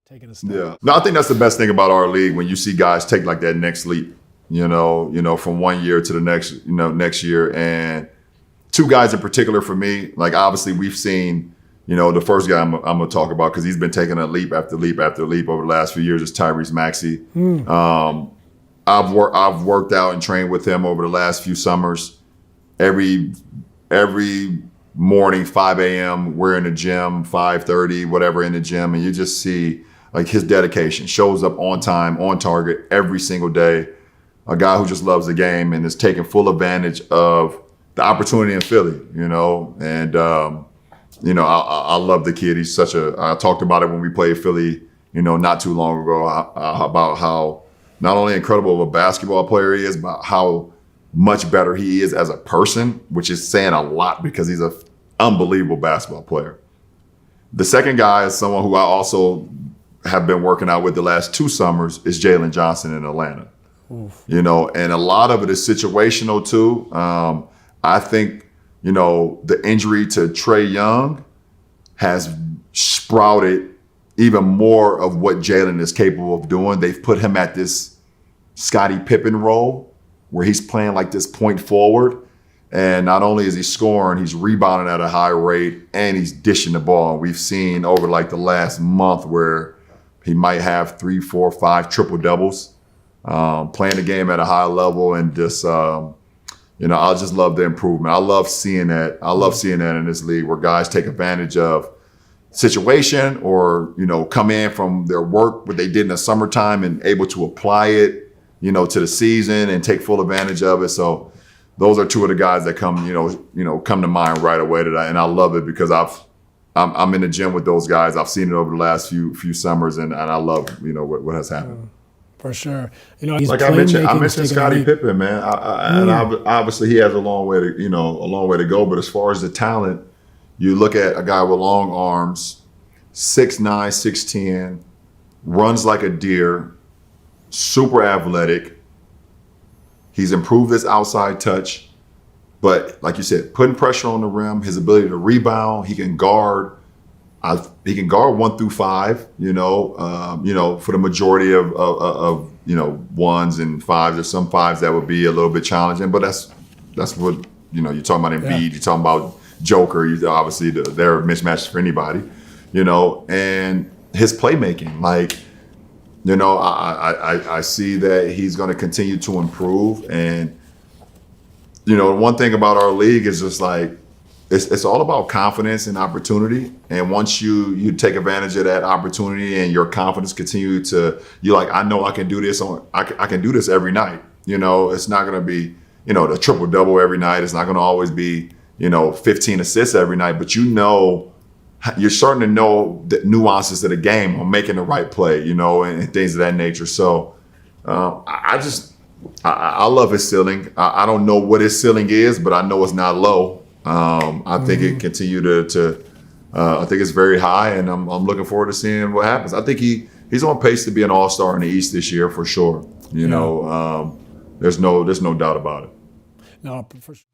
taking a step. Yeah. No, I think that's the best thing about our league when you see guys take like that next leap, from 1 year to the next year. And two guys in particular for me, like obviously we've seen, the first guy I'm going to talk about because he's been taking a leap after leap after leap over the last few years is Tyrese Maxey. I've worked out and trained with him over the last few summers. Every morning, 5 a.m., we're in the gym, 5:30, whatever in the gym, and you just see like his dedication, shows up on time, on target every single day. A guy who just loves the game and is taking full advantage of the opportunity in Philly, and I love the kid. He's I talked about it when we played Philly, not too long ago, about how not only incredible of a basketball player he is, but how much better he is as a person, which is saying a lot because he's an unbelievable basketball player. The second guy is someone who I also have been working out with the last 2 summers is Jalen Johnson in Atlanta. Oof. And a lot of it is situational too. I think, the injury to Trae Young has sprouted even more of what Jalen is capable of doing. They've put him at this Scottie Pippen role where he's playing like this point forward. And not only is he scoring, he's rebounding at a high rate and he's dishing the ball. And we've seen over like the last month where he might have 3, 4, 5 triple doubles, playing the game at a high level and just, I just love the improvement. I love seeing that. I love seeing that in this league where guys take advantage of situation or, come in from their work, what they did in the summertime and able to apply it, to the season and take full advantage of it. So those are two of the guys that come to mind right away and I love it because I'm in the gym with those guys. I've seen it over the last few summers and I love, what has happened. For sure. Like I mentioned Scottie Pippen, man. And obviously he has a long way to go. But as far as the talent, you look at a guy with long arms, 6'9", 6'10", runs like a deer, super athletic. He's improved his outside touch, but like you said, putting pressure on the rim, his ability to rebound, he can guard 1 through 5, for the majority of ones and fives. There's some fives that would be a little bit challenging, but that's what, you're talking about Embiid, you're talking about Joker, obviously they're mismatches for anybody, and his playmaking, like, I see that he's going to continue to improve. And, one thing about our league is just like, it's all about confidence and opportunity. And once you take advantage of that opportunity and your confidence continue to, you're like, I know I can do this. I can do this every night. It's not going to be, the triple double every night. It's not going to always be, 15 assists every night, but you're starting to know the nuances of the game on making the right play, and things of that nature. So I love his ceiling. I don't know what his ceiling is, but I know it's not low. I think it continue to I think it's very high, and I'm looking forward to seeing what happens. I think he's on pace to be an all-star in the East this year for sure. There's no doubt about it. No, for sure.